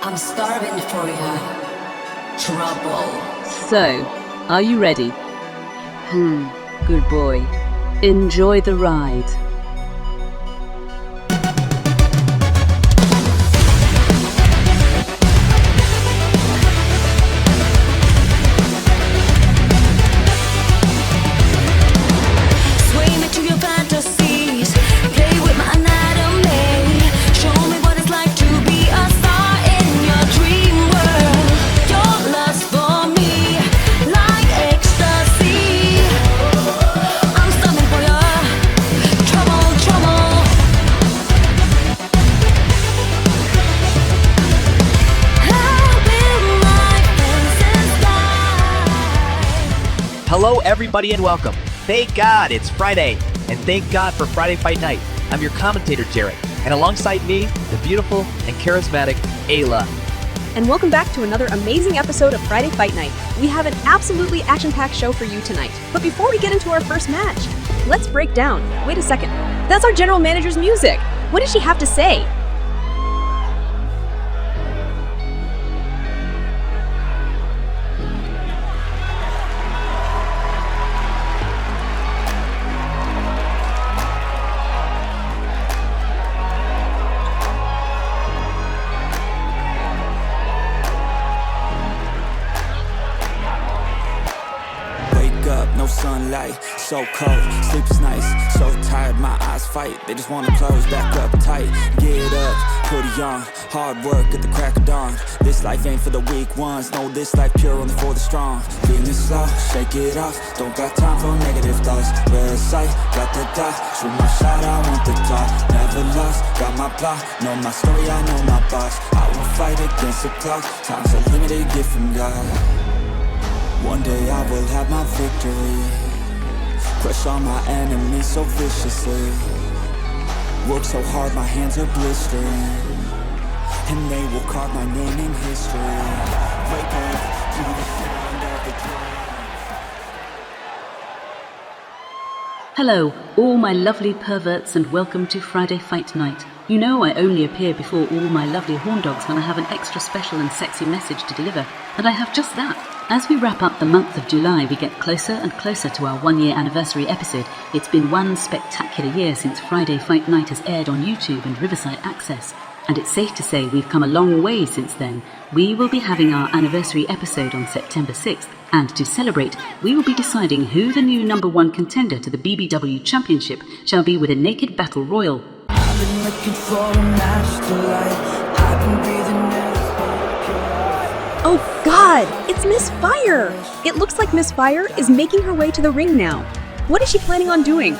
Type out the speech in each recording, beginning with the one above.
I'm starving for ya. Trouble. So, are you ready? Good boy. Enjoy the ride. Sway me to your fantasies. Play with my anatomy. Show me what it's like to be a star in your dream world. Your lust for me, like ecstasy. I'm stunning for ya. Trouble, trouble. I'll build my fences high. Hello, everybody, and welcome. Thank God it's Friday, and thank God for Friday Fight Night. I'm your commentator, Jared, and alongside me, the beautiful and charismatic Ayla. And welcome back to another amazing episode of Friday Fight Night. We have an absolutely action-packed show for you tonight. But before we get into our first match, let's break down. Wait a second. That's our general manager's music. What does she have to say? Wake up, no sunlight, so cold, sleep is nice, so tired, my eyes fight, they just wanna close back up tight, get up, put it on, hard work at the crack of dawn, this life ain't for the weak ones, no, this life pure only for the strong, feeling slow, shake it off, don't got time for negative thoughts, red sight, got the dot, shoot my shot, I want the top, never lost, got my plot, know my story, I know my boss, I will fight against the clock, time's a limited gift from God. One day I will have my victory, crush all my enemies so viciously, work so hard my hands are blistering, and they will carve my name in history. Wake up to the sound of the drum. Hello, all my lovely perverts, and welcome to Friday Fight Night. You know I only appear before all my lovely horn dogs when I have an extra special and sexy message to deliver, and I have just that. As we wrap up the month of July, we get closer and closer to our one-year anniversary episode. It's been one spectacular year since Friday Fight Night has aired on YouTube and Riverside Access, and it's safe to say we've come a long way since then. We will be having our anniversary episode on September 6th, and to celebrate, we will be deciding who the new number one contender to the BBW Championship shall be with a naked battle royal. I've been looking for a match to light. I've been breathing air that's Oh God, it's Miss Fire! It looks like Miss Fire is making her way to the ring now. What is she planning on doing?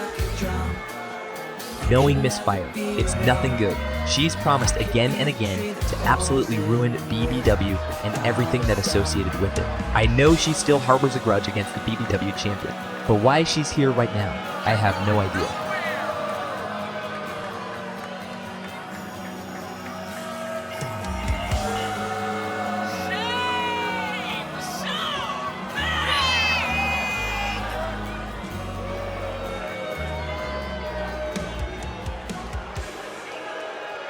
Knowing Miss Fire, it's nothing good. She's promised again and again to absolutely ruin BBW and everything that associated with it. I know she still harbors a grudge against the BBW champion, but why she's here right now, I have no idea.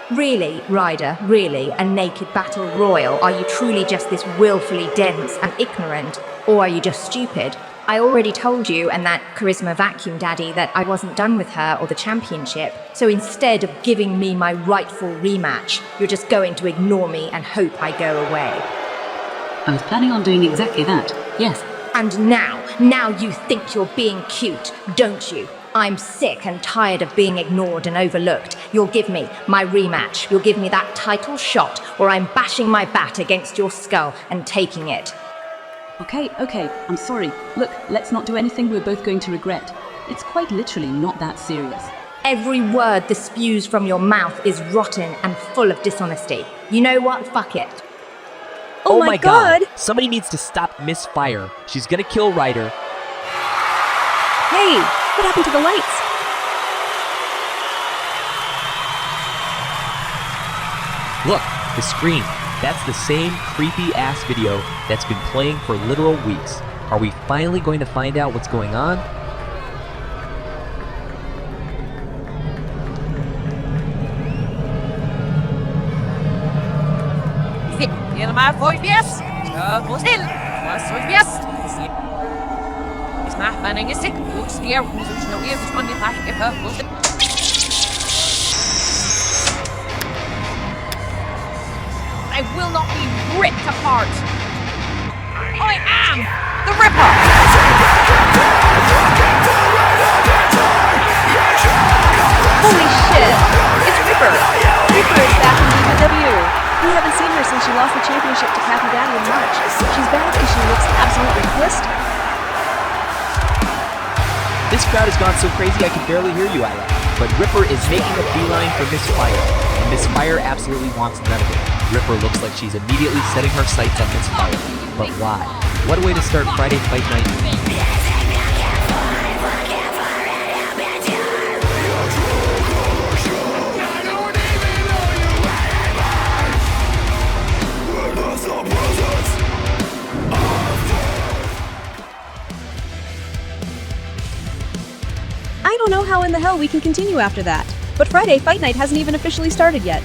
Really, Ryder, really, a naked battle royal? Are you truly just this willfully dense and ignorant? Or are you just stupid? I already told you and that charisma vacuum daddy that I wasn't done with her or the championship. So instead of giving me my rightful rematch, you're just going to ignore me and hope I go away. I was planning on doing exactly that, yes. And now you think you're being cute, don't you? I'm sick and tired of being ignored and overlooked. You'll give me my rematch. You'll give me that title shot, or I'm bashing my bat against your skull and taking it. Okay, I'm sorry. Look, let's not do anything we're both going to regret. It's quite literally not that serious. Every word that spews from your mouth is rotten and full of dishonesty. You know what? Fuck it. Oh my God! Somebody needs to stop Miss Fire. She's gonna kill Ryder. Hey, what happened to the lights? Look, the screen. That's the same creepy-ass video that's been playing for literal weeks. Are we finally going to find out what's going on? Till my voice, på still, vad så bäst. Snabban ingen sick, och stier, och så snor jag från min parke för I will not be ripped apart. I am the Ripper. Holy shit! It's Ripper! Ripper is back in BBW. We haven't seen her since she lost the championship to Kathy Daddy in March. She's back and she looks absolutely pissed. This crowd has gone so crazy I can barely hear you, Isla. But Ripper is making a beeline for Miss Fire, and Miss Fire absolutely wants none of it. Ripper looks like she's immediately setting her sights on Miss Fire. But why? What a way to start Friday Fight Night. I don't know how in the hell we can continue after that. But Friday Fight Night hasn't even officially started yet.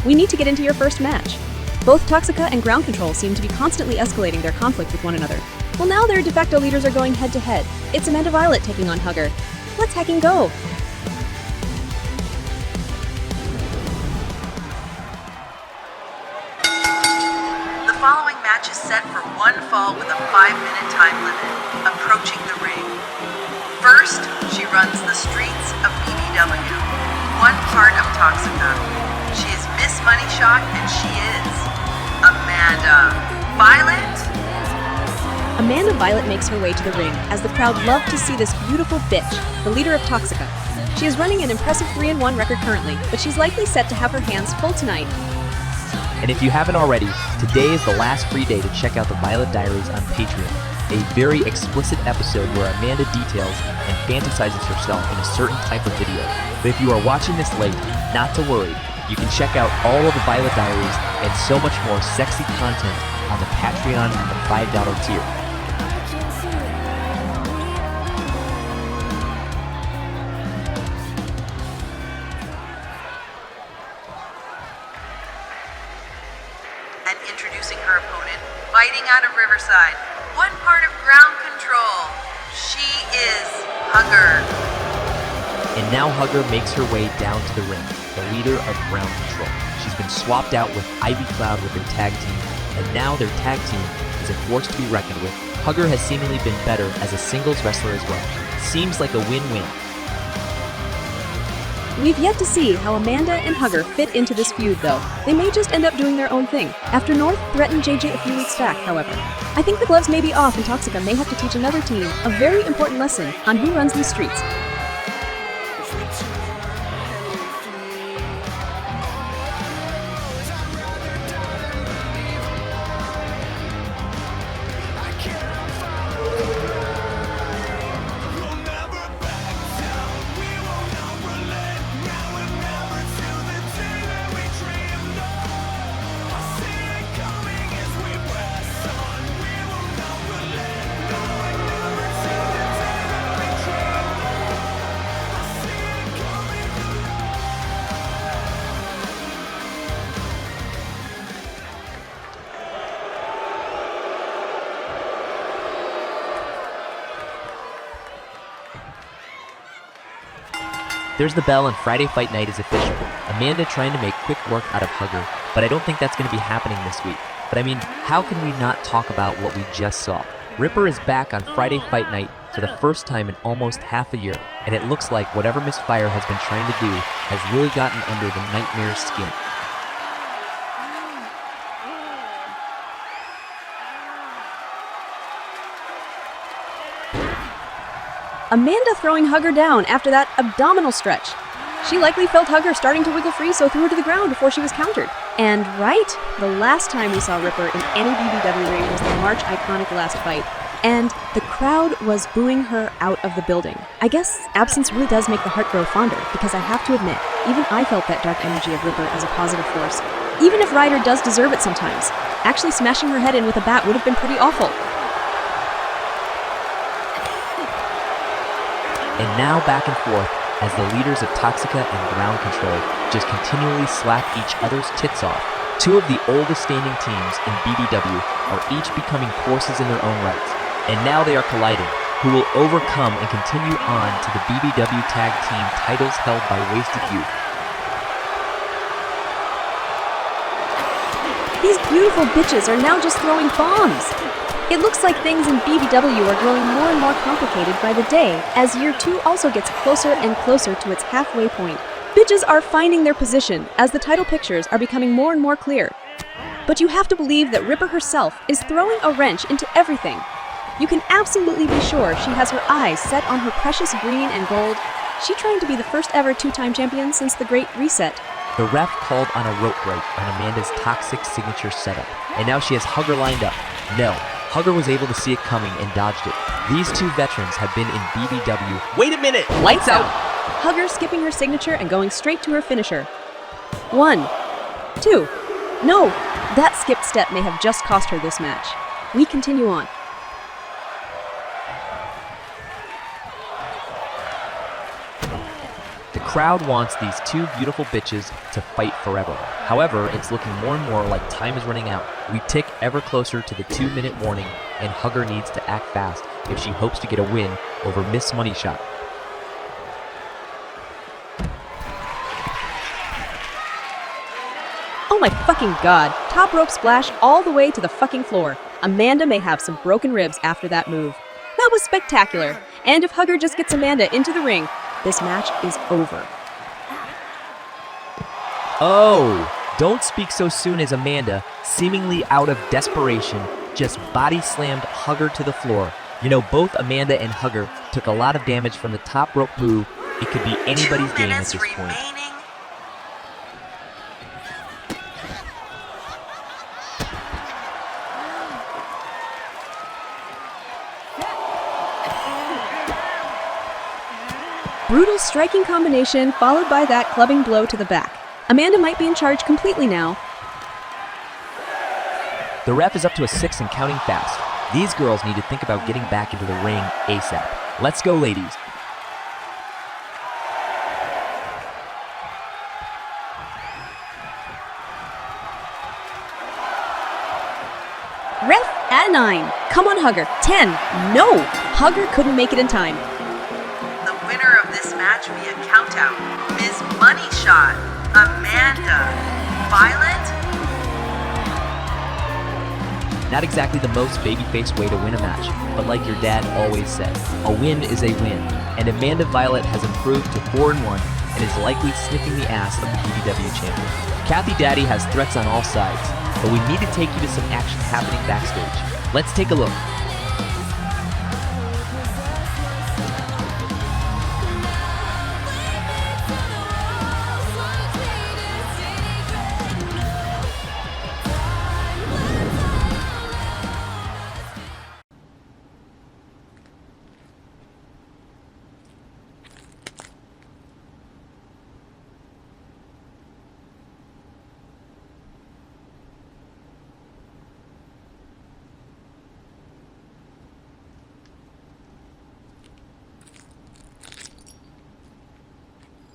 We need to get into your first match. Both Toxica and Ground Control seem to be constantly escalating their conflict with one another. Well, now their de facto leaders are going head to head. It's Amanda Violet taking on Hugger. Let's hecking go! The following match is set for one fall with a 5-minute time limit, approaching the ring. First, she runs the streets of BBW, one part of Toxica. She is Miss Money Shot, and she is Amanda Violet. Amanda Violet makes her way to the ring as the crowd love to see this beautiful bitch, the leader of Toxica. She is running an impressive 3-1 record currently, but she's likely set to have her hands full tonight. And if you haven't already, today is the last free day to check out the Violet Diaries on Patreon. A very explicit episode where Amanda details and fantasizes herself in a certain type of video. But if you are watching this late, not to worry. You can check out all of the Violet Diaries and so much more sexy content on the Patreon and the $5 tier. And introducing her opponent, fighting out of Riverside, one part of Ground Control. She is Hugger. And now Hugger makes her way down to the ring, the leader of Ground Control. She's been swapped out with Ivy Cloud with their tag team, and now their tag team is a force to be reckoned with. Hugger has seemingly been better as a singles wrestler as well. Seems like a win-win. We've yet to see how Amanda and Hugger fit into this feud, though. They may just end up doing their own thing. After North threatened JJ a few weeks back, however. I think the gloves may be off and Toxica may have to teach another team a very important lesson on who runs these streets. There's the bell and Friday Fight Night is official. Amanda trying to make quick work out of Hugger, but I don't think that's going to be happening this week. But I mean, how can we not talk about what we just saw? Ripper is back on Friday Fight Night for the first time in almost half a year, and it looks like whatever Miss Fire has been trying to do has really gotten under the Nightmare's skin. Amanda throwing Hugger down after that abdominal stretch. She likely felt Hugger starting to wiggle free, so threw her to the ground before she was countered. And right, the last time we saw Ripper in any BBW ring was the March iconic last fight. And the crowd was booing her out of the building. I guess absence really does make the heart grow fonder, because I have to admit, even I felt that dark energy of Ripper as a positive force. Even if Ryder does deserve it sometimes, actually smashing her head in with a bat would have been pretty awful. And now back and forth as the leaders of Toxica and Ground Control just continually slap each other's tits off. Two of the oldest standing teams in BBW are each becoming forces in their own rights, and now they are colliding. Who will overcome and continue on to the BBW Tag Team titles held by Wasted Youth? These beautiful bitches are now just throwing bombs. It looks like things in BBW are growing more and more complicated by the day as Year 2 also gets closer and closer to its halfway point. Bitches are finding their position as the title pictures are becoming more and more clear. But you have to believe that Ripper herself is throwing a wrench into everything. You can absolutely be sure she has her eyes set on her precious green and gold. She's trying to be the first ever two-time champion since the Great Reset. The ref called on a rope break on Amanda's toxic signature setup, and now she has Hugger lined up. No, Hugger was able to see it coming and dodged it. These two veterans have been in BBW. Wait a minute! Lights out! Hugger skipping her signature and going straight to her finisher. 1, 2. No, that skipped step may have just cost her this match. We continue on. The crowd wants these two beautiful bitches to fight forever. However, it's looking more and more like time is running out. We tick ever closer to the 2-minute warning, and Hugger needs to act fast if she hopes to get a win over Miss Money Shot. Oh my fucking god. Top rope splash all the way to the fucking floor. Amanda may have some broken ribs after that move. That was spectacular. And if Hugger just gets Amanda into the ring, this match is over. Oh, don't speak so soon as Amanda, seemingly out of desperation, just body slammed Hugger to the floor. You know, both Amanda and Hugger took a lot of damage from the top rope move. It could be anybody's game at this point. Brutal striking combination followed by that clubbing blow to the back. Amanda might be in charge completely now. The ref is up to a 6 and counting fast. These girls need to think about getting back into the ring ASAP. Let's go, ladies. Ref at 9. Come on, Hugger. 10. No! Hugger couldn't make it in time. The winner of this match via countout, Ms. Money Shot, Amanda. Violet? Not exactly the most babyface way to win a match, but like your dad always said, a win is a win. And Amanda Violet has improved to 4-1 and is likely sniffing the ass of the BBW champion. Kathy Daddy has threats on all sides, but we need to take you to some action happening backstage. Let's take a look.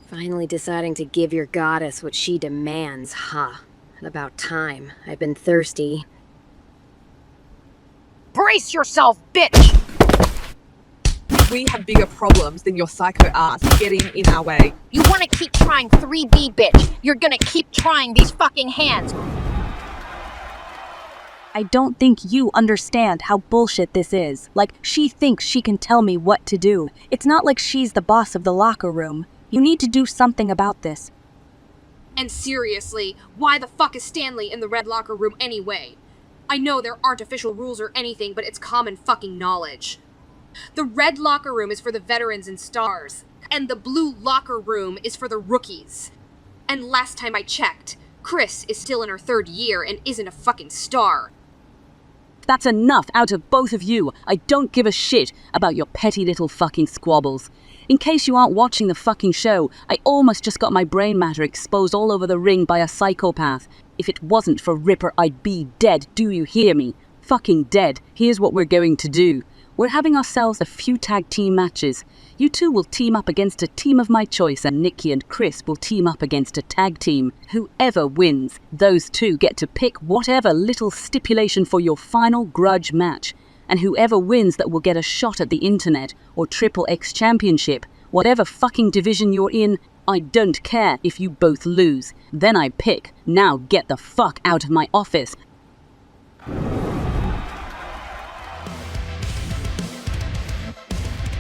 Finally deciding to give your goddess what she demands, huh? About time. I've been thirsty. Brace yourself, bitch! We have bigger problems than your psycho ass getting in our way. You wanna keep trying 3B, bitch? You're gonna keep trying these fucking hands. I don't think you understand how bullshit this is. Like, she thinks she can tell me what to do. It's not like she's the boss of the locker room. You need to do something about this. And seriously, why the fuck is Stanley in the red locker room anyway? I know there aren't official rules or anything, but it's common fucking knowledge. The red locker room is for the veterans and stars, and the blue locker room is for the rookies. And last time I checked, Chris is still in her 3rd year and isn't a fucking star. That's enough out of both of you. I don't give a shit about your petty little fucking squabbles. In case you aren't watching the fucking show, I almost just got my brain matter exposed all over the ring by a psychopath. If it wasn't for Ripper, I'd be dead. Do you hear me? Fucking dead. Here's what we're going to do. We're having ourselves a few tag team matches. You two will team up against a team of my choice, and Nikki and Chris will team up against a tag team. Whoever wins, those two get to pick whatever little stipulation for your final grudge match. And whoever wins that will get a shot at the internet or Triple X Championship, whatever fucking division you're in. I don't care if you both lose. Then I pick. Now get the fuck out of my office.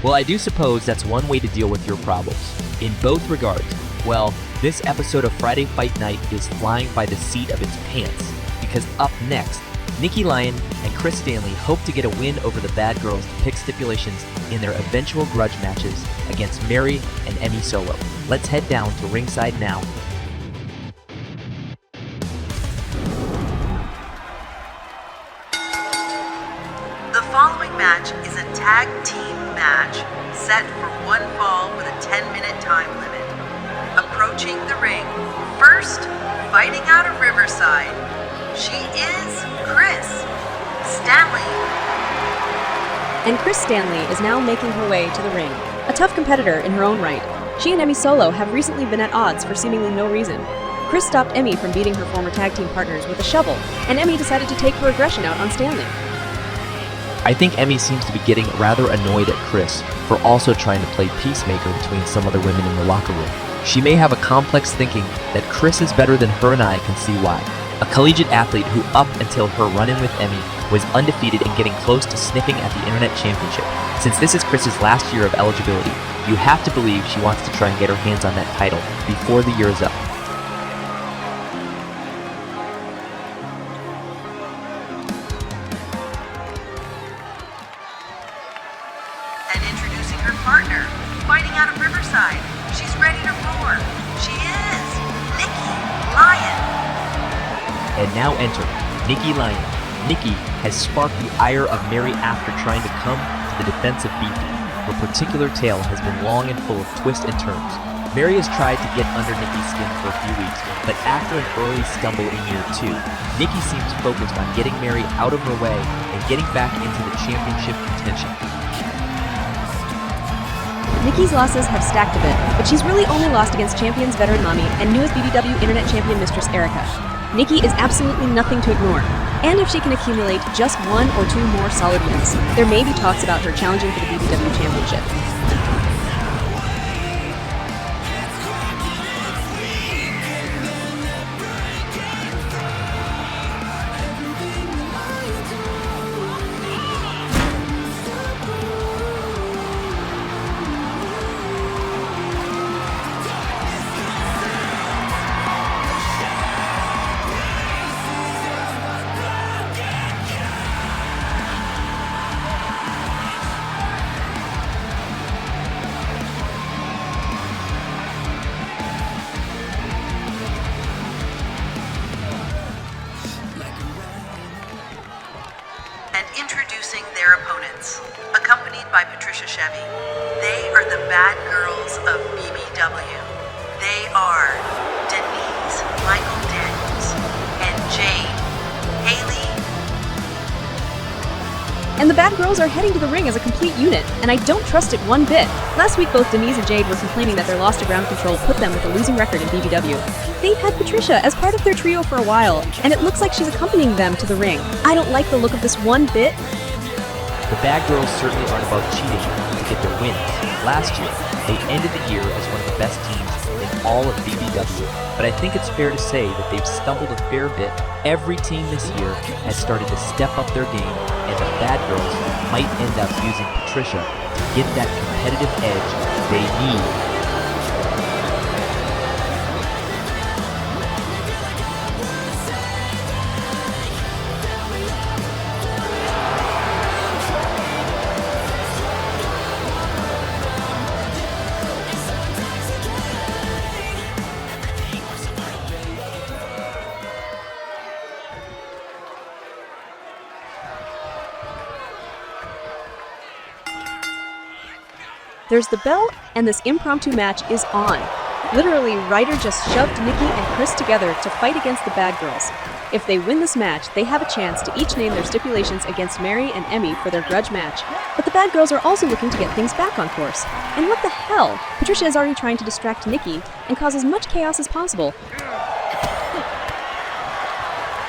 Well, I do suppose that's one way to deal with your problems. In both regards, well, this episode of Friday Fight Night is flying by the seat of its pants, because up next, Nikki Lyon and Chris Stanley hope to get a win over the Bad Girls to pick stipulations in their eventual grudge matches against Mary and Emmy Solo. Let's head down to ringside now. The following match is a tag team match set for one fall with a 10-minute time limit. Approaching the ring, first, fighting out of Riverside, she is Chris Stanley. And Chris Stanley is now making her way to the ring. A tough competitor in her own right, she and Emmy Solo have recently been at odds for seemingly no reason. Chris stopped Emmy from beating her former tag team partners with a shovel, and Emmy decided to take her aggression out on Stanley. I think Emmy seems to be getting rather annoyed at Chris for also trying to play peacemaker between some other women in the locker room. She may have a complex thinking that Chris is better than her, and I can see why. A collegiate athlete who, up until her run-in with Emmy, was undefeated and getting close to sniffing at the Internet Championship. Since this is Chris's last year of eligibility, you have to believe she wants to try and get her hands on that title before the year is up. And introducing her partner, fighting out of Riverside, she's ready to roar. She is Nikki Lyon. And now enter Nikki Lyon. Nikki has sparked the ire of Mary after trying to come to the defense of Beefy. Her particular tale has been long and full of twists and turns. Mary has tried to get under Nikki's skin for a few weeks, but after an early stumble in year 2, Nikki seems focused on getting Mary out of her way and getting back into the championship contention. Nikki's losses have stacked a bit, but she's really only lost against champions veteran Mami and newest BBW Internet Champion Mistress Erica. Nikki is absolutely nothing to ignore, and if she can accumulate just 1 or 2 more solid wins, there may be talks about her challenging for the BBW Championship. Introducing their opponents, accompanied by Patricia Chevy. They are the Bad Girls of BBW. They are Denise Michael Daniels and Jane Haley. And the Bad Girls are heading to the ring as a complete unit, and I don't trust it one bit. Last week, both Denise and Jade were complaining that their loss to ground control put them with a losing record in BBW. They've had Patricia as part of their trio for a while, and it looks like she's accompanying them to the ring. I don't like the look of this one bit. The Bad Girls certainly aren't above cheating to get their wins. Last year, they ended the year as one of the best teams in all of BBW, but I think it's fair to say that they've stumbled a fair bit. Every team this year has started to step up their game, and the Bad Girls might end up using Patricia to get that competitive edge they need. There's the bell, and this impromptu match is on. Literally, Ryder just shoved Nikki and Chris together to fight against the Bad Girls. If they win this match, they have a chance to each name their stipulations against Mary and Emmy for their grudge match. But the bad girls are also looking to get things back on course. And what the hell? Patricia is already trying to distract Nikki and cause as much chaos as possible.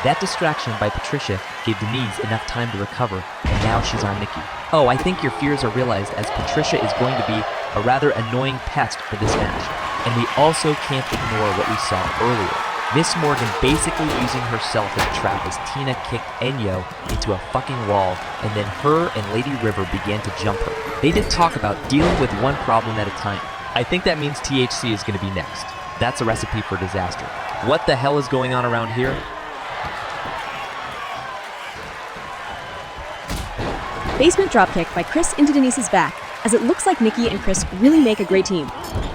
That distraction by Patricia gave Denise enough time to recover, and now she's on Nikki. Oh, I think your fears are realized, as Patricia is going to be a rather annoying pest for this match. And we also can't ignore what we saw earlier. Miss Morgan basically using herself as a trap as Tina kicked Enyo into a fucking wall, and then her and Lady River began to jump her. They did talk about dealing with one problem at a time. I think that means THC is going to be next. That's a recipe for disaster. What the hell is going on around here? Basement dropkick by Chris into Denise's back, as it looks like Nikki and Chris really make a great team.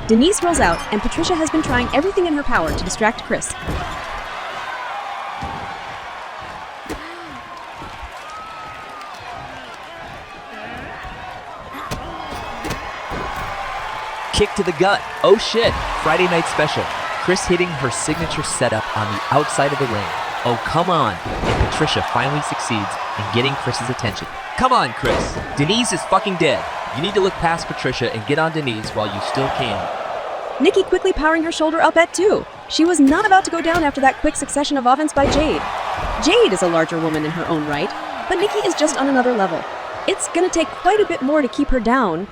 Denise rolls out, and Patricia has been trying everything in her power to distract Chris. Kick to the gut. Oh shit. Friday night special. Chris hitting her signature setup on the outside of the ring. Oh, come on. And Patricia finally succeeds in getting Chris's attention. Come on, Chris. Denise is fucking dead. You need to look past Patricia and get on Denise while you still can. Nikki quickly powering her shoulder up at 2. She was not about to go down after that quick succession of offense by Jade. Jade is a larger woman in her own right, but Nikki is just on another level. It's gonna take quite a bit more to keep her down.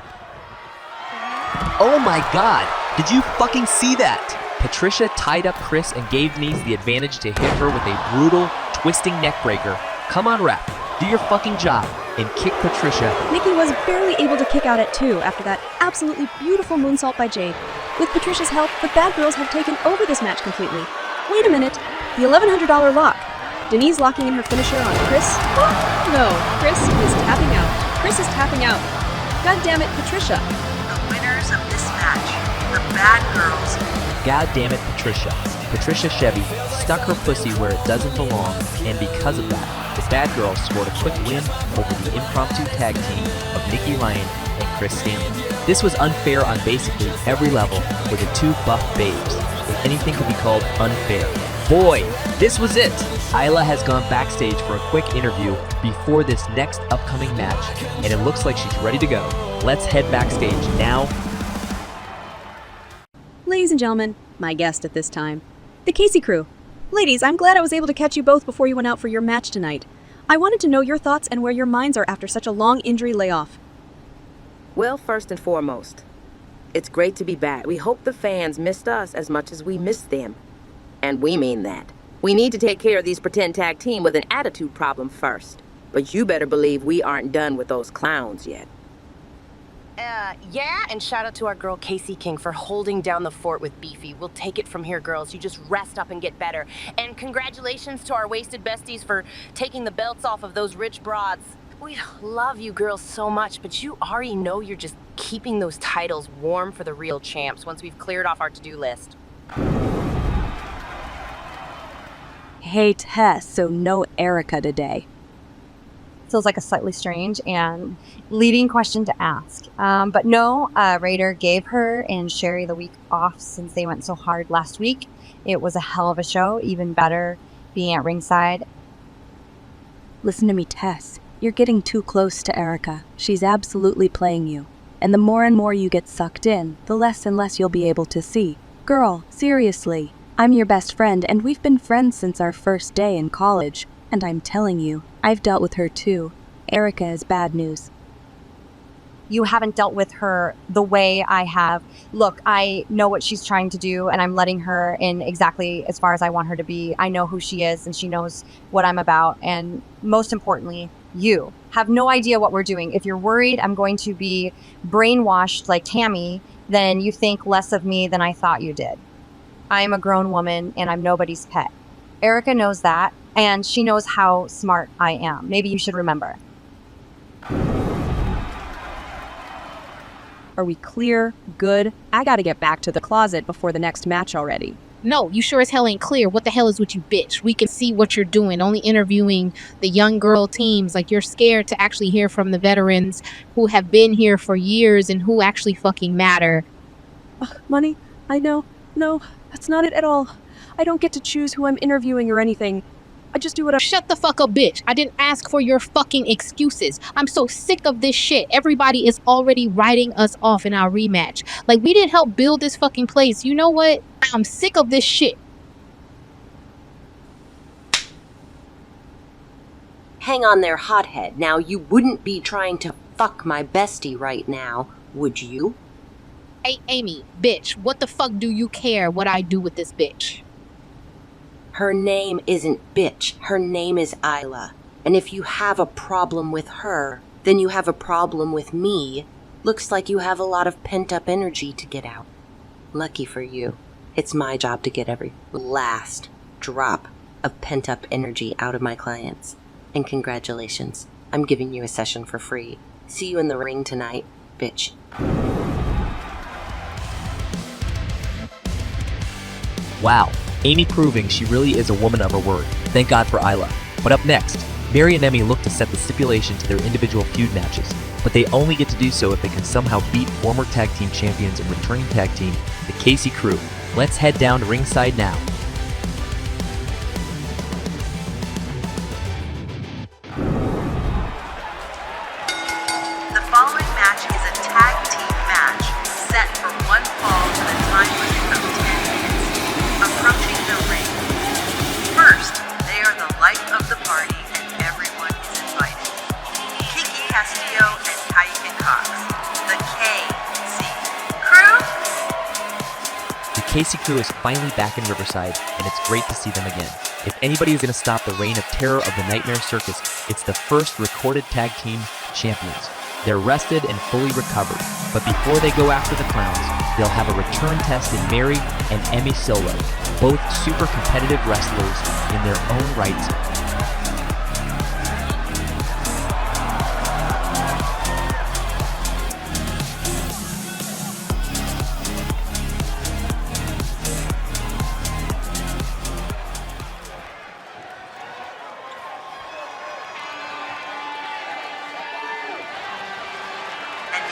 Oh my god. Did you fucking see that? Patricia tied up Chris and gave Denise the advantage to hit her with a brutal, twisting neckbreaker. Come on, ref. Do your fucking job and kick Patricia. Nikki was barely able to kick out at 2 after that absolutely beautiful moonsault by Jade. With Patricia's help, the bad girls have taken over this match completely. Wait a minute. The $1,100 lock. Denise locking in her finisher on Chris. Oh, no. Chris is tapping out. Chris is tapping out. God damn it, Patricia. The winners of this match, the bad girls. God damn it, Patricia. Patricia Chevy stuck her pussy where it doesn't belong, and because of that, the bad girls scored a quick win over the impromptu tag team of Nikki Lyon and Chris Stanley. This was unfair on basically every level for the two buff babes, if anything could be called unfair. Boy, this was it! Isla has gone backstage for a quick interview before this next upcoming match, and it looks like she's ready to go. Let's head backstage now. Ladies and gentlemen, my guest at this time, the Casey crew. Ladies, I'm glad I was able to catch you both before you went out for your match tonight. I wanted to know your thoughts and where your minds are after such a long injury layoff. Well, first and foremost, it's great to be back. We hope the fans missed us as much as we missed them. And we mean that. We need to take care of these pretend tag team with an attitude problem first. But you better believe we aren't done with those clowns yet. Yeah, and shout out to our girl Casey King for holding down the fort with Beefy. We'll take it from here, girls. You just rest up and get better. And congratulations to our wasted besties for taking the belts off of those rich broads. We love you girls so much, but you already know you're just keeping those titles warm for the real champs once we've cleared off our to-do list. Hey, Tess, so no Erica today. Feels like a slightly strange and leading question to ask. But no, Raider gave her and Sherry the week off since they went so hard last week. It was a hell of a show, even better being at ringside. Listen to me, Tess. You're getting too close to Erica. She's absolutely playing you. And the more and more you get sucked in, the less and less you'll be able to see. Girl, seriously. I'm your best friend, and we've been friends since our first day in college. And I'm telling you, I've dealt with her too. Erica is bad news. You haven't dealt with her the way I have. Look, I know what she's trying to do, and I'm letting her in exactly as far as I want her to be. I know who she is, and she knows what I'm about. And most importantly, you have no idea what we're doing. If you're worried I'm going to be brainwashed like Tammy, then you think less of me than I thought you did. I am a grown woman, and I'm nobody's pet. Erica knows that, and she knows how smart I am. Maybe you should remember. Are we clear? Good? I gotta get back to the closet before the next match already. No, you sure as hell ain't clear. What the hell is with you, bitch? We can see what you're doing, only interviewing the young girl teams. Like, you're scared to actually hear from the veterans who have been here for years and who actually fucking matter. Money? I know. No, that's not it at all. I don't get to choose who I'm interviewing or anything. I just do what I— Shut the fuck up, bitch. I didn't ask for your fucking excuses. I'm so sick of this shit. Everybody is already writing us off in our rematch. Like, we didn't help build this fucking place. You know what? I'm sick of this shit. Hang on there, hothead. Now, you wouldn't be trying to fuck my bestie right now, would you? Hey, Amy, bitch, what the fuck do you care what I do with this bitch? Her name isn't bitch. Her name is Isla. And if you have a problem with her, then you have a problem with me. Looks like you have a lot of pent-up energy to get out. Lucky for you. It's my job to get every last drop of pent-up energy out of my clients. And congratulations. I'm giving you a session for free. See you in the ring tonight, bitch. Wow, Amy proving she really is a woman of her word. Thank God for Isla. But up next, Mary and Emmy look to set the stipulation to their individual feud matches, but they only get to do so if they can somehow beat former tag team champions and returning tag team, the Casey Crew. Let's head down to ringside now. The following match is a tag team match set for one fall with a time limit of 10 minutes. Approaching the ring. First, they are the life of the party and everyone is invited. Kiki Castillo and Kaike Cox, the KC Crew. The Casey Crew is finally back in Riverside, and it's great to see them again. If anybody is going to stop the reign of terror of the Nightmare Circus, it's the first recorded tag team champions. They're rested and fully recovered, but before they go after the clowns, they'll have a return test in Mary and Emmy Solo, both super competitive wrestlers in their own rights.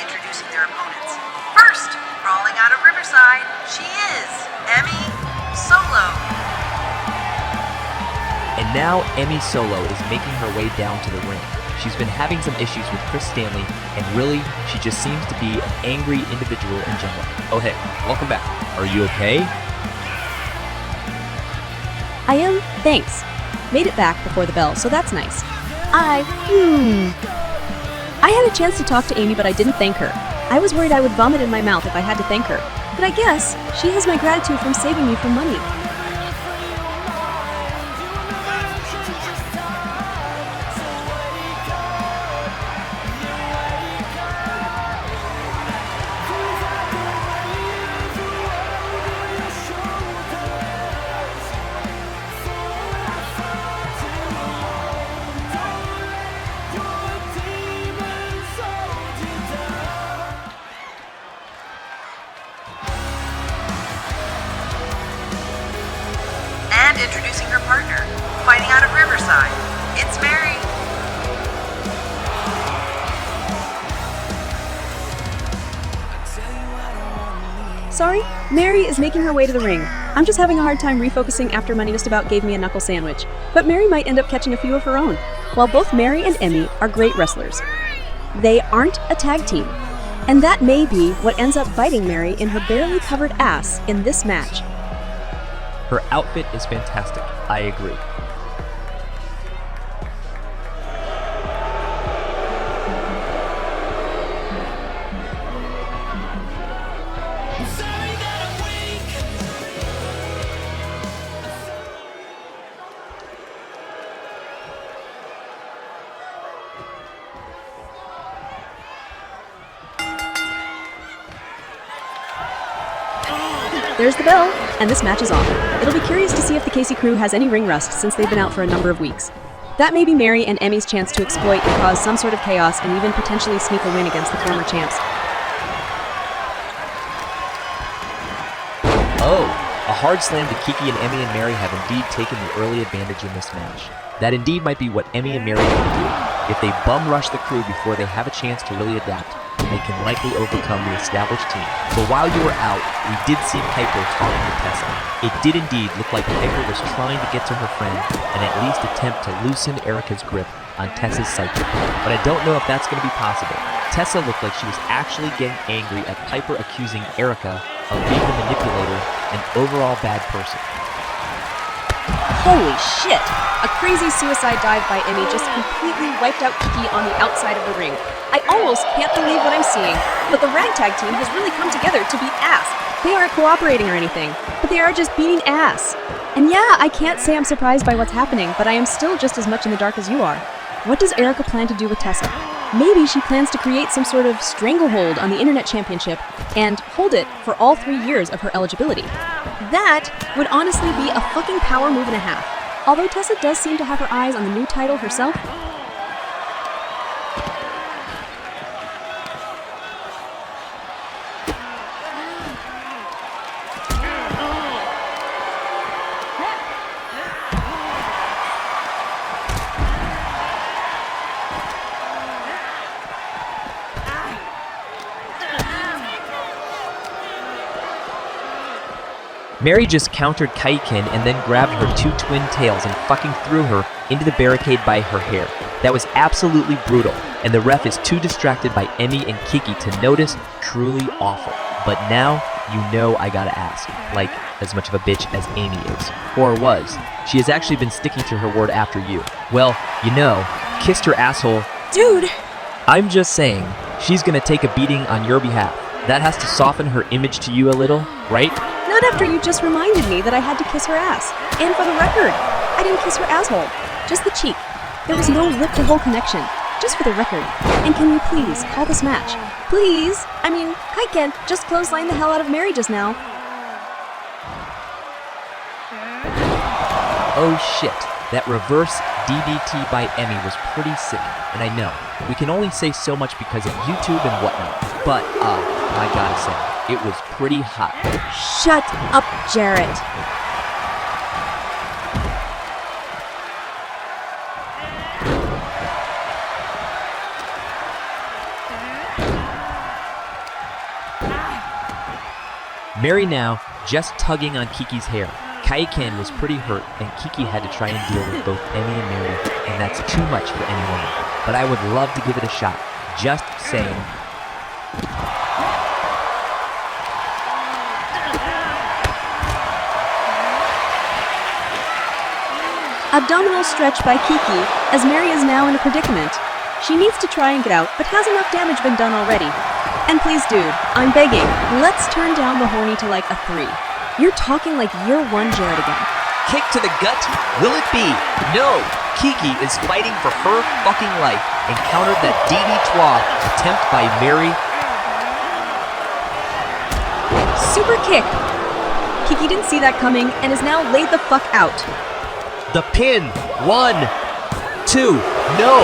Introducing their opponents. First, crawling out of Riverside, she is Emmy Solo. And now Emmy Solo is making her way down to the ring. She's been having some issues with Chris Stanley, and really, she just seems to be an angry individual in general. Oh hey, welcome back. Are you okay? I am, thanks. Made it back before the bell, so that's nice. I had a chance to talk to Amy, but I didn't thank her. I was worried I would vomit in my mouth if I had to thank her. But I guess she has my gratitude from saving me from money. And introducing her partner, fighting out of Riverside, it's Mary. Sorry, Mary is making her way to the ring. I'm just having a hard time refocusing after Money just about gave me a knuckle sandwich. But Mary might end up catching a few of her own. While both Mary and Emmy are great wrestlers, they aren't a tag team. And that may be what ends up biting Mary in her barely covered ass in this match. Her outfit is fantastic. I agree. There's the bell, and this match is on. It'll be curious to see if the Casey Crew has any ring rust since they've been out for a number of weeks. That may be Mary and Emmy's chance to exploit and cause some sort of chaos and even potentially sneak a win against the former champs. Oh, a hard slam to Kiki, and Emmy and Mary have indeed taken the early advantage in this match. That indeed might be what Emmy and Mary will do if they bum rush the crew before they have a chance to really adapt. they can likely overcome the established team. But while you were out, we did see Piper talking to Tessa. It did indeed look like Piper was trying to get to her friend and at least attempt to loosen Erica's grip on Tessa's psyche. But I don't know if that's going to be possible. Tessa looked like she was actually getting angry at Piper accusing Erica of being the manipulator and overall bad person. Holy shit! A crazy suicide dive by Emmy just completely wiped out Kiki on the outside of the ring. I almost can't believe what I'm seeing, but the ragtag team has really come together to beat ass. They aren't cooperating or anything, but they are just beating ass. And yeah, I can't say I'm surprised by what's happening, but I am still just as much in the dark as you are. What does Erica plan to do with Tessa? Maybe she plans to create some sort of stranglehold on the Internet Championship and hold it for all 3 years of her eligibility. That would honestly be a fucking power move and a half. Although Tessa does seem to have her eyes on the new title herself. Mary just countered Kaikin and then grabbed her 2 twin tails and fucking threw her into the barricade by her hair. That was absolutely brutal, and the ref is too distracted by Emmy and Kiki to notice. Truly awful. But now, you know I gotta ask, like, as much of a bitch as Amy is. Or was. She has actually been sticking to her word after you. Well, you know, kissed her asshole. Dude! I'm just saying, she's gonna take a beating on your behalf. That has to soften her image to you a little, right? Not after you just reminded me that I had to kiss her ass. And for the record, I didn't kiss her asshole. Just the cheek. There was no lip-to-hole connection. Just for the record. And can you please call this match? Please? I mean, Kaiken just clotheslined the hell out of Mary just now. Oh shit. That reverse DDT by Emmy was pretty sick. And I know, we can only say so much because of YouTube and whatnot. But, I gotta say, it was pretty hot. Shut up, Jarrett. Mary now just tugging on Kiki's hair. Kaiken was pretty hurt, and Kiki had to try and deal with both Emmy and Mary, and that's too much for any woman. But I would love to give it a shot. Just saying. Abdominal stretch by Kiki, as Mary is now in a predicament. She needs to try and get out, but has enough damage been done already? And please, dude, I'm begging, let's turn down the horny to like a 3. You're talking like year 1 Jared again. Kick to the gut? Will it be? No! Kiki is fighting for her fucking life and countered that DD-2 attempt by Mary. Super kick! Kiki didn't see that coming and is now laid the fuck out. The pin. 1, 2. No!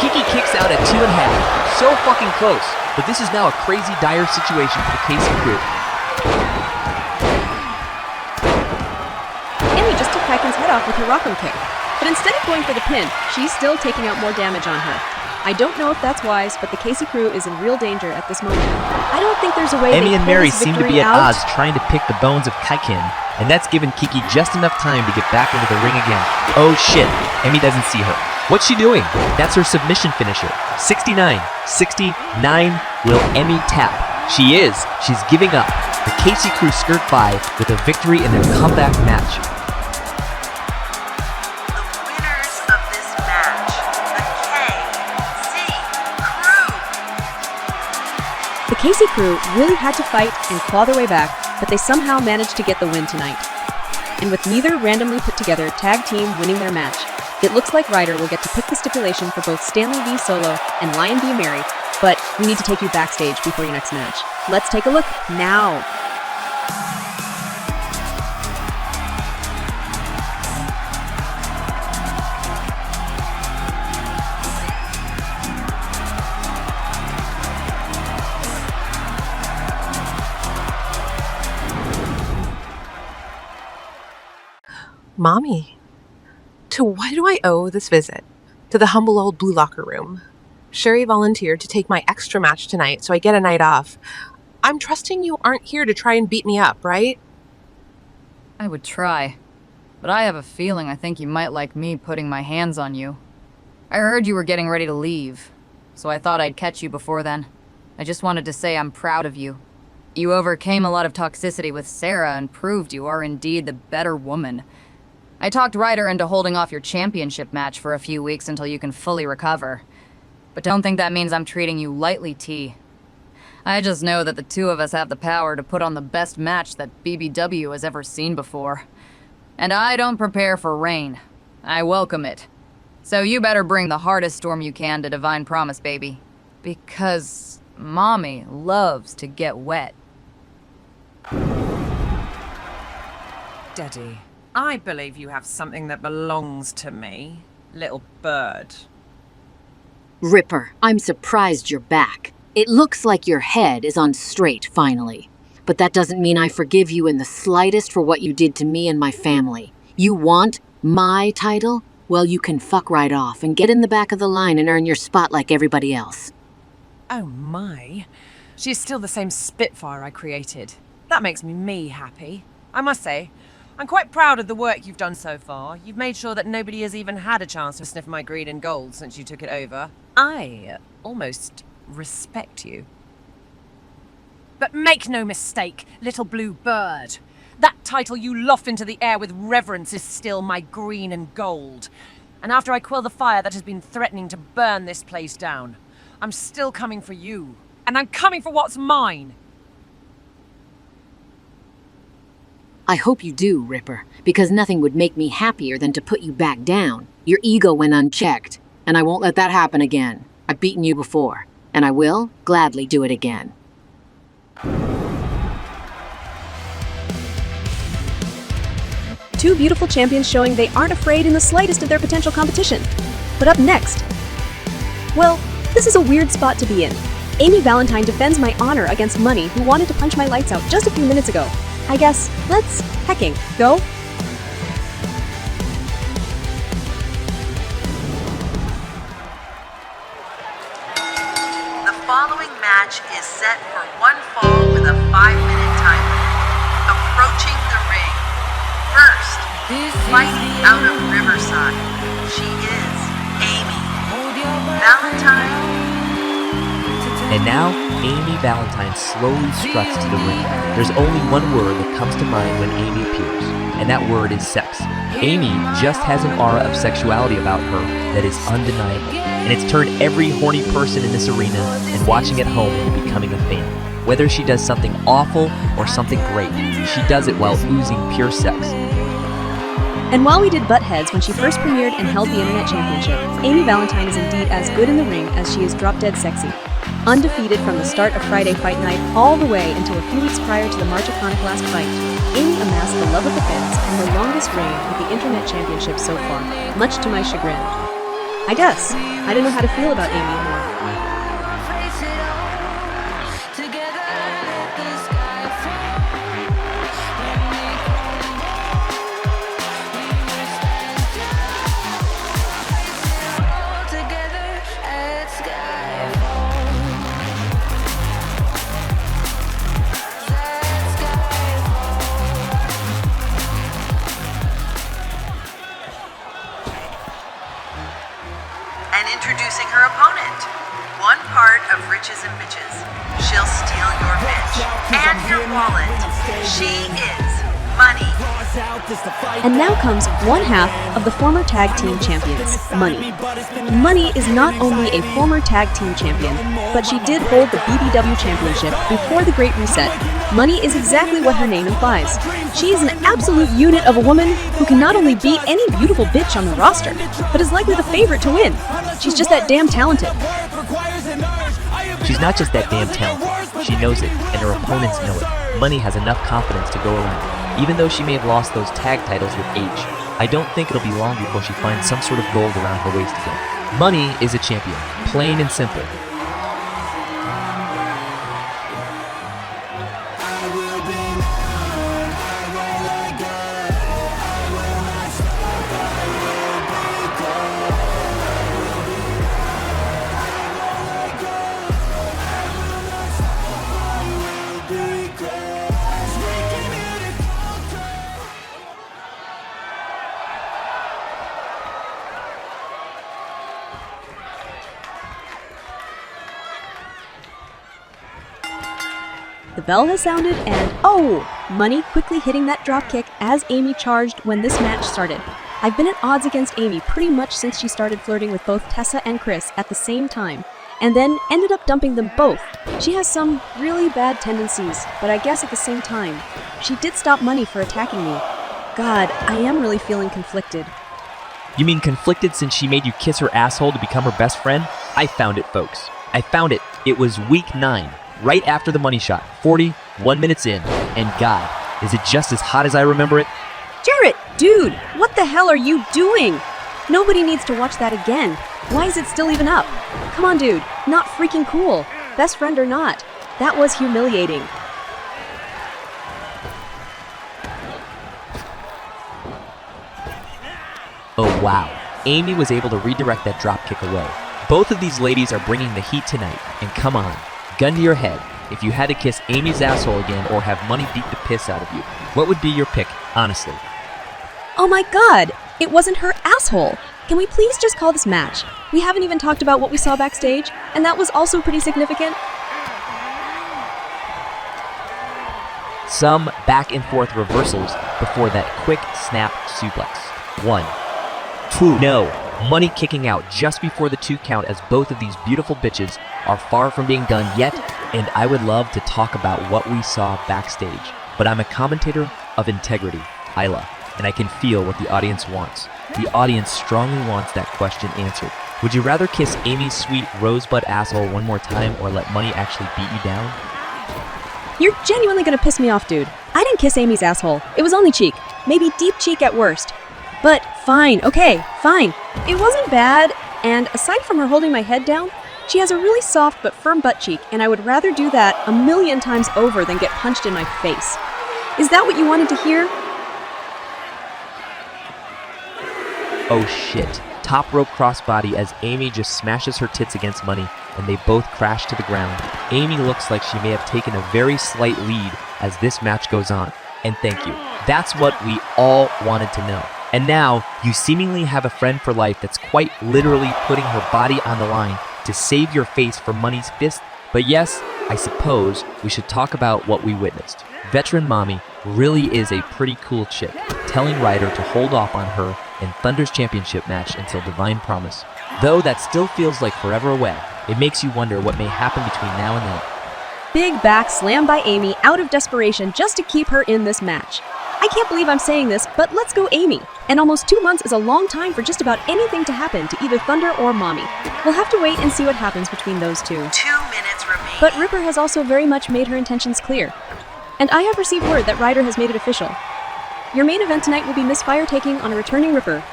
Kiki kicks out at 2.5. So fucking close. But this is now a crazy dire situation for the Casey crew. Emmy just took Kaiken's head off with her rock'em kick. But instead of going for the pin, she's still taking out more damage on her. I don't know if that's wise, but the Casey crew is in real danger at this moment. I don't think there's a way Emmy and Mary seem to be at out. odds trying to pick the bones of Kaiken, and that's given Kiki just enough time to get back into the ring again. Oh shit, Emmy doesn't see her. What's she doing? That's her submission finisher. 69, 69, will Emmy tap? She is. She's giving up. The Casey crew skirt by with a victory in their comeback match. The Casey crew really had to fight and claw their way back, but they somehow managed to get the win tonight. And with neither randomly put together tag team winning their match, it looks like Ryder will get to pick the stipulation for both Stanley v. Solo and Lion v. Mary, but we need to take you backstage before your next match. Let's take a look now. Mommy, to what do I owe this visit? To the humble old blue locker room. Sherry volunteered to take my extra match tonight, so I get a night off. I'm trusting you aren't here to try and beat me up, right? I would try. But I have a feeling I think you might like me putting my hands on you. I heard you were getting ready to leave, so I thought I'd catch you before then. I just wanted to say I'm proud of you. You overcame a lot of toxicity with Sarah and proved you are indeed the better woman. I talked Ryder into holding off your championship match for a few weeks until you can fully recover. But don't think that means I'm treating you lightly, T. I just know that the two of us have the power to put on the best match that BBW has ever seen before. And I don't prepare for rain. I welcome it. So you better bring the hardest storm you can to Divine Promise, baby. Because Mommy loves to get wet. Daddy, I believe you have something that belongs to me, little bird. Ripper, I'm surprised you're back. It looks like your head is on straight, finally. But that doesn't mean I forgive you in the slightest for what you did to me and my family. You want my title? Well, you can fuck right off and get in the back of the line and earn your spot like everybody else. Oh my. She's still the same Spitfire I created. That makes me happy. I must say, I'm quite proud of the work you've done so far. You've made sure that nobody has even had a chance to sniff my green and gold since you took it over. I almost respect you. But make no mistake, little blue bird. That title you loft into the air with reverence is still my green and gold. And after I quell the fire that has been threatening to burn this place down, I'm still coming for you. And I'm coming for what's mine. I hope you do, Ripper, because nothing would make me happier than to put you back down. Your ego went unchecked, and I won't let that happen again. I've beaten you before, and I will gladly do it again. Two beautiful champions showing they aren't afraid in the slightest of their potential competition. But up next... well, this is a weird spot to be in. Amy Valentine defends my honor against Money, who wanted to punch my lights out just a few minutes ago. I guess, let's hecking go. The following match is set for one fall with a 5-minute time limit. Approaching the ring. First, fighting out of Riverside. She is Amy Valentine. And now, Amy Valentine slowly struts to the ring. There's only one word that comes to mind when Amy appears, and that word is sex. Amy just has an aura of sexuality about her that is undeniable, and it's turned every horny person in this arena and watching at home into becoming a fan. Whether she does something awful or something great, she does it while oozing pure sex. And while we did butt heads when she first premiered and held the Internet Championship, Amy Valentine is indeed as good in the ring as she is drop-dead sexy. Undefeated from the start of Friday Fight Night all the way until a few weeks prior to the March Iconic last fight, Amy amassed the love of the fans and her longest reign with the Internet Championship so far, much to my chagrin. I guess I don't know how to feel about Amy anymore. And introducing her opponent, one part of Riches and Bitches. She'll steal your bitch and your wallet. She is Money. And now comes one half of the former tag team champions, Money. Money is not only a former tag team champion, but she did hold the BBW championship before the Great Reset. Money is exactly what her name implies. She is an absolute unit of a woman who can not only beat any beautiful bitch on the roster, but is likely the favorite to win. She's just that damn talented. She's not just that damn talented. She knows it, and her opponents know it. Money has enough confidence to go around. Even though she may have lost those tag titles with H, I don't think it'll be long before she finds some sort of gold around her waist again. Money is a champion, plain and simple. The bell has sounded and oh! Money quickly hitting that dropkick as Amy charged when this match started. I've been at odds against Amy pretty much since she started flirting with both Tessa and Chris at the same time, and then ended up dumping them both. She has some really bad tendencies, but I guess at the same time, she did stop Money for attacking me. God, I am really feeling conflicted. You mean conflicted since she made you kiss her asshole to become her best friend? I found it, folks. I found it. It was week 9, right after the money shot, 41 minutes in, and God, is it just as hot as I remember it? Jarrett, dude, what the hell are you doing? Nobody needs to watch that again. Why is it still even up? Come on, dude, not freaking cool. Best friend or not. That was humiliating. Oh wow, Amy was able to redirect that dropkick away. Both of these ladies are bringing the heat tonight, and come on, gun to your head, if you had to kiss Amy's asshole again or have Money beat the piss out of you, what would be your pick, honestly? Oh my god, it wasn't her asshole. Can we please just call this match? We haven't even talked about what we saw backstage, and that was also pretty significant. Some back and forth reversals before that quick snap suplex. 1, 2, no, Money kicking out just before the 2 count as both of these beautiful bitches are far from being done yet, and I would love to talk about what we saw backstage, but I'm a commentator of integrity, Isla, and I can feel what the audience wants. The audience strongly wants that question answered. Would you rather kiss Amy's sweet rosebud asshole one more time or let Money actually beat you down? You're genuinely gonna piss me off, dude. I didn't kiss Amy's asshole. It was only cheek. Maybe deep cheek at worst. But fine, okay, fine. It wasn't bad, and aside from her holding my head down, she has a really soft but firm butt cheek, and I would rather do that 1,000,000 times over than get punched in my face. Is that what you wanted to hear? Oh shit. Top rope crossbody as Amy just smashes her tits against Money, and they both crash to the ground. Amy looks like she may have taken a very slight lead as this match goes on. And thank you. That's what we all wanted to know. And now, you seemingly have a friend for life that's quite literally putting her body on the line to save your face from Money's fist. But yes, I suppose we should talk about what we witnessed. Veteran Mommy really is a pretty cool chick, telling Ryder to hold off on her in Thunder's championship match until Divine Promise. Though that still feels like forever away, it makes you wonder what may happen between now and then. Big back slam by Amy out of desperation just to keep her in this match. I can't believe I'm saying this, but let's go Amy. And almost 2 months is a long time for just about anything to happen to either Thunder or Mommy. We'll have to wait and see what happens between those two. 2 minutes remaining. But Ripper has also very much made her intentions clear. And I have received word that Ryder has made it official. Your main event tonight will be Miss Fire taking on a returning Ripper.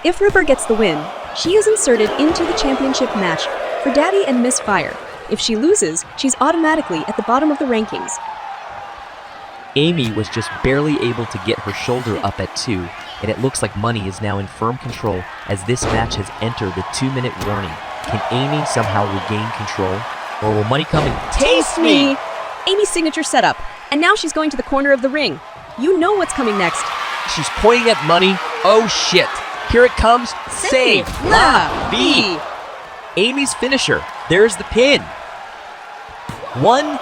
If Ripper gets the win, she is inserted into the championship match for Daddy and Miss Fire. If she loses, she's automatically at the bottom of the rankings. Amy was just barely able to get her shoulder up at 2, and it looks like Money is now in firm control as this match has entered the 2-minute warning. Can Amy somehow regain control? Or will Money come and taste me? Amy's signature setup, and now she's going to the corner of the ring. You know what's coming next. She's pointing at Money. Oh shit. Here it comes. Save la vie. Amy's finisher. There's the pin. 1,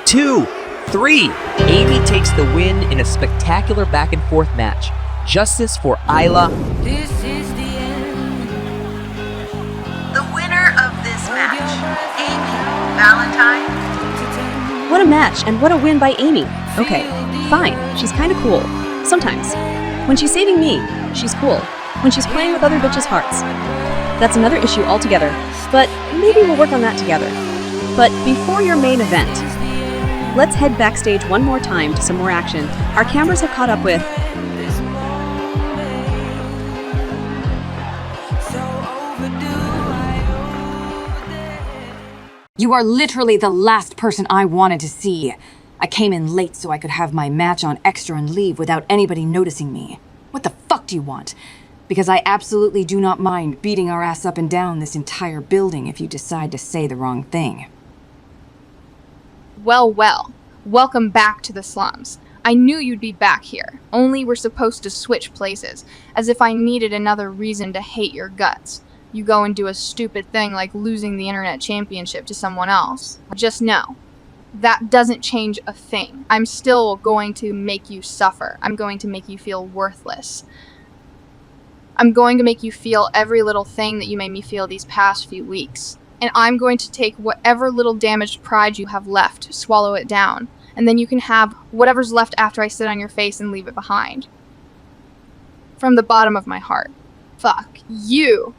2, 3. Amy takes the win in a spectacular back and forth match. Justice for Isla. This is the end. The winner of this match, Amy Valentine. What a match, and what a win by Amy. Okay, fine, she's kinda cool. Sometimes. When she's saving me, she's cool. When she's playing with other bitches' hearts. That's another issue altogether, but maybe we'll work on that together. But before your main event, let's head backstage one more time to some more action our cameras have caught up with. You are literally the last person I wanted to see. I came in late so I could have my match on extra and leave without anybody noticing me. What the fuck do you want? Because I absolutely do not mind beating our ass up and down this entire building if you decide to say the wrong thing. Well, well. Welcome back to the slums. I knew you'd be back here, only we're supposed to switch places, as if I needed another reason to hate your guts. You go and do a stupid thing like losing the internet championship to someone else. Just know, that doesn't change a thing. I'm still going to make you suffer. I'm going to make you feel worthless. I'm going to make you feel every little thing that you made me feel these past few weeks. And I'm going to take whatever little damaged pride you have left, swallow it down, and then you can have whatever's left after I sit on your face and leave it behind. From the bottom of my heart. Fuck you.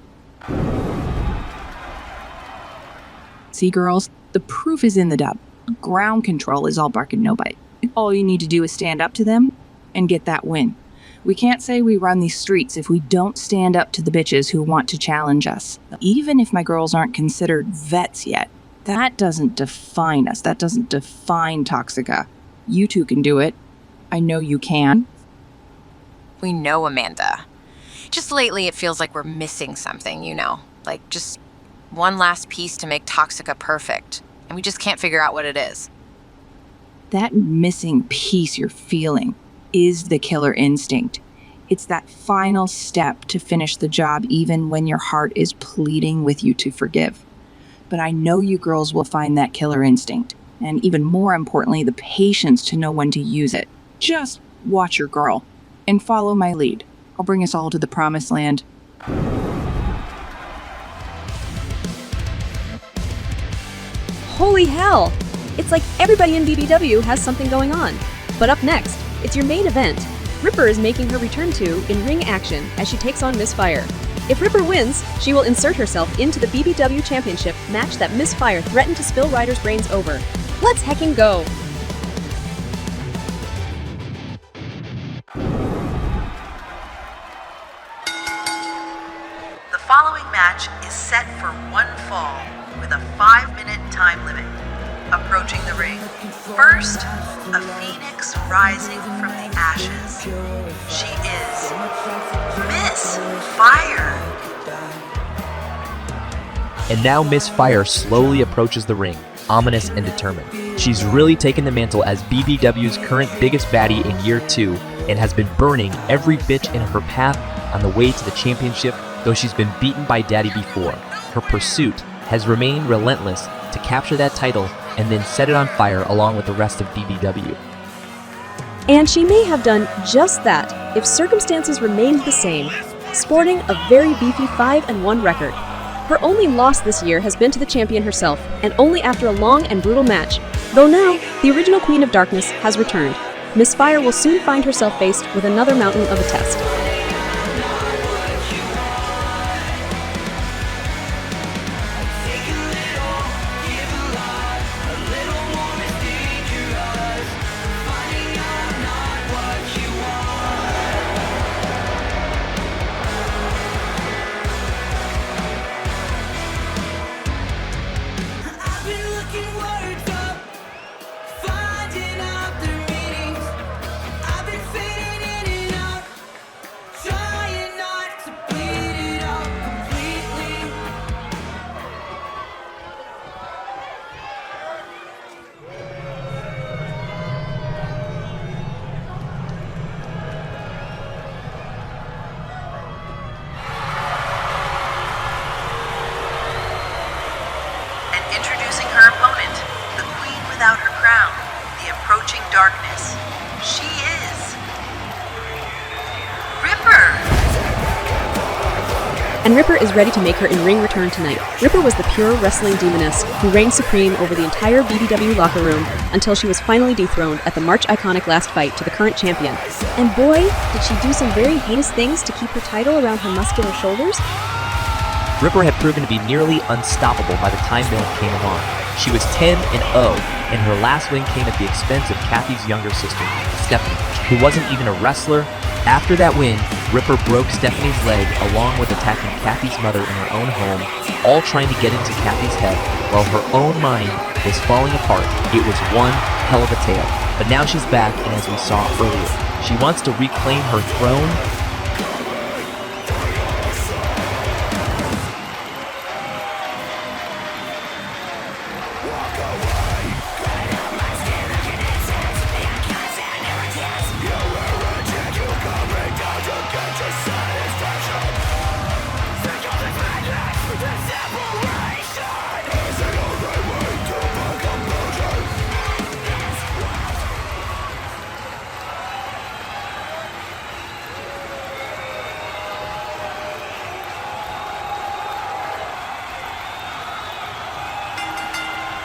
See, girls, the proof is in the dub. Ground control is all bark and no bite. All you need to do is stand up to them and get that win. We can't say we run these streets if we don't stand up to the bitches who want to challenge us. Even if my girls aren't considered vets yet, that doesn't define us. That doesn't define Toxica. You two can do it. I know you can. We know, Amanda. Just lately it feels like we're missing something, you know? Like just one last piece to make Toxica perfect. And we just can't figure out what it is. That missing piece you're feeling is the killer instinct. It's that final step to finish the job even when your heart is pleading with you to forgive. But I know you girls will find that killer instinct, and even more importantly, the patience to know when to use it. Just watch your girl, and follow my lead. I'll bring us all to the promised land. Holy hell! It's like everybody in BBW has something going on. But up next, it's your main event. Ripper is making her return to in-ring action as she takes on Miss Fire. If Ripper wins, she will insert herself into the BBW Championship match that Miss Fire threatened to spill Ryder's brains over. Let's heckin' go! The following match is set for one fall with a 5-minute time limit. Approaching the ring. First, a phoenix rising from the ashes. She is Miss Fire. And now Miss Fire slowly approaches the ring, ominous and determined. She's really taken the mantle as BBW's current biggest baddie in year 2 and has been burning every bitch in her path on the way to the championship, though she's been beaten by Daddy before. Her pursuit has remained relentless to capture that title and then set it on fire along with the rest of BBW. And she may have done just that if circumstances remained the same, sporting a very beefy 5-1 record. Her only loss this year has been to the champion herself, and only after a long and brutal match, though now the original Queen of Darkness has returned. Miss Fire will soon find herself faced with another mountain of a test. Introducing her opponent, the queen without her crown, the approaching darkness. She is Ripper. And Ripper is ready to make her in-ring return tonight. Ripper was the pure wrestling demoness who reigned supreme over the entire BBW locker room until she was finally dethroned at the March Iconic last fight to the current champion. And boy, did she do some very heinous things to keep her title around her muscular shoulders. Ripper had proven to be nearly unstoppable by the time Mill came along. She was 10-0, and her last win came at the expense of Kathy's younger sister, Stephanie, who wasn't even a wrestler. After that win, Ripper broke Stephanie's leg along with attacking Kathy's mother in her own home, all trying to get into Kathy's head while her own mind was falling apart. It was one hell of a tale. But now she's back, and as we saw earlier, she wants to reclaim her throne.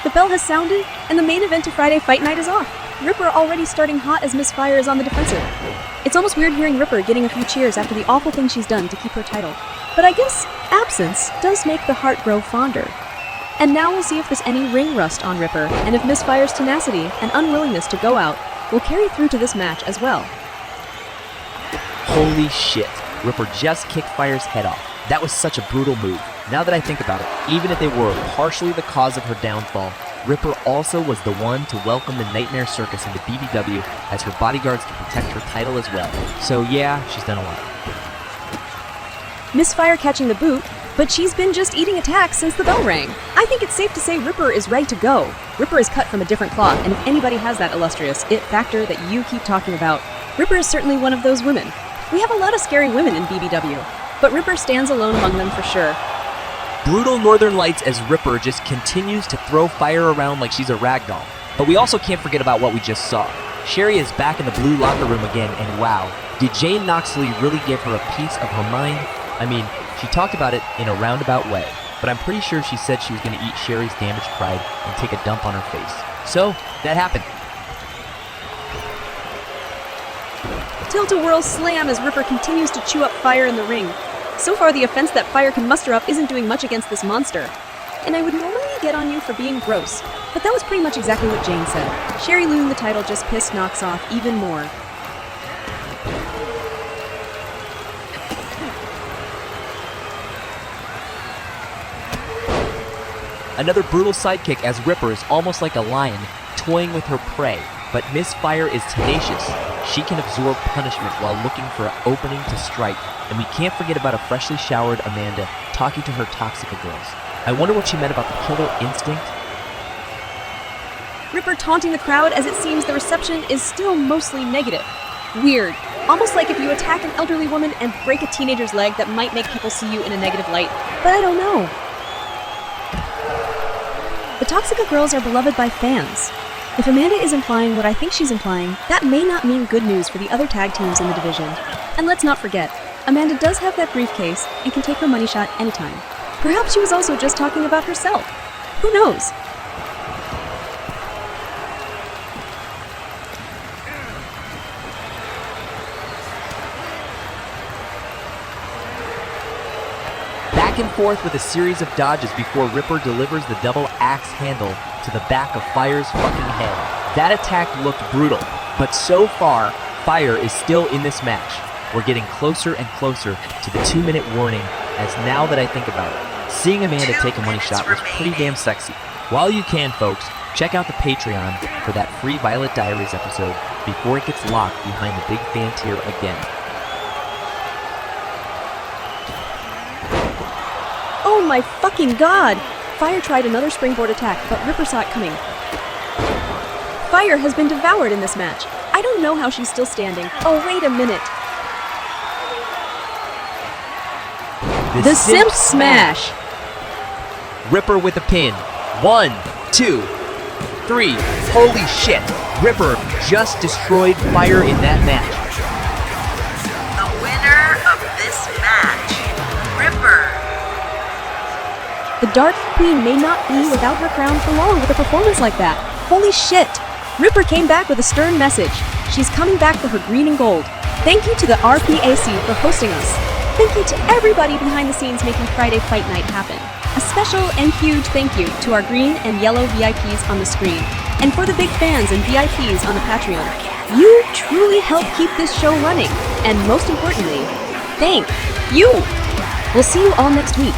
The bell has sounded, and the main event of Friday Fight Night is off. Ripper already starting hot as Miss Fire is on the defensive. It's almost weird hearing Ripper getting a few cheers after the awful thing she's done to keep her title. But I guess absence does make the heart grow fonder. And now we'll see if there's any ring rust on Ripper, and if Miss Fire's tenacity and unwillingness to go out will carry through to this match as well. Holy shit. Ripper just kicked Fire's head off. That was such a brutal move. Now that I think about it, even if they were partially the cause of her downfall, Ripper also was the one to welcome the Nightmare Circus into BBW as her bodyguards to protect her title as well. So yeah, she's done a lot. Miss Fire catching the boot, but she's been just eating attacks since the bell rang. I think it's safe to say Ripper is ready to go. Ripper is cut from a different cloth, and if anybody has that illustrious it factor that you keep talking about, Ripper is certainly one of those women. We have a lot of scary women in BBW, but Ripper stands alone among them for sure. Brutal Northern Lights as Ripper just continues to throw Fire around like she's a ragdoll. But we also can't forget about what we just saw. Sherry is back in the blue locker room again, and wow, did Jane Knoxley really give her a piece of her mind? I mean, she talked about it in a roundabout way, but I'm pretty sure she said she was going to eat Sherry's damaged pride and take a dump on her face. So, that happened. Tilt-a-whirl slam as Ripper continues to chew up Fire in the ring. So far, the offense that Fire can muster up isn't doing much against this monster. And I would normally get on you for being gross, but that was pretty much exactly what Jane said. Sherry losing the title just pissed Knox off even more. Another brutal sidekick as Ripper is almost like a lion, toying with her prey. But Miss Fire is tenacious. She can absorb punishment while looking for an opening to strike, and we can't forget about a freshly showered Amanda talking to her Toxica girls. I wonder what she meant about the killer instinct. Ripper taunting the crowd as it seems the reception is still mostly negative. Weird. Almost like if you attack an elderly woman and break a teenager's leg, that might make people see you in a negative light. But I don't know. The Toxica girls are beloved by fans. If Amanda is implying what I think she's implying, that may not mean good news for the other tag teams in the division. And let's not forget, Amanda does have that briefcase and can take her money shot anytime. Perhaps she was also just talking about herself. Who knows? Back and forth with a series of dodges before Ripper delivers the double axe handle to the back of Fire's fucking head. That attack looked brutal, but so far, Fire is still in this match. We're getting closer and closer to the 2-minute warning, as now that I think about it, seeing Amanda take a money shot was pretty damn sexy. While you can, folks, check out the Patreon for that free Violet Diaries episode before it gets locked behind the big fan tier again. Oh my fucking god! Fire tried another springboard attack, but Ripper saw it coming. Fire has been devoured in this match. I don't know how she's still standing. Oh, wait a minute. The Simp Smash! Ripper with a pin. 1, 2, 3. Holy shit! Ripper just destroyed Fire in that match. The winner of this match, Ripper. The Dark Queen may not be without her crown for long with a performance like that. Holy shit! Ripper came back with a stern message. She's coming back for her green and gold. Thank you to the RPAC for hosting us. Thank you to everybody behind the scenes making Friday Fight Night happen. A special and huge thank you to our green and yellow VIPs on the screen, and for the big fans and VIPs on the Patreon. You truly help keep this show running, and most importantly, thank you! We'll see you all next week.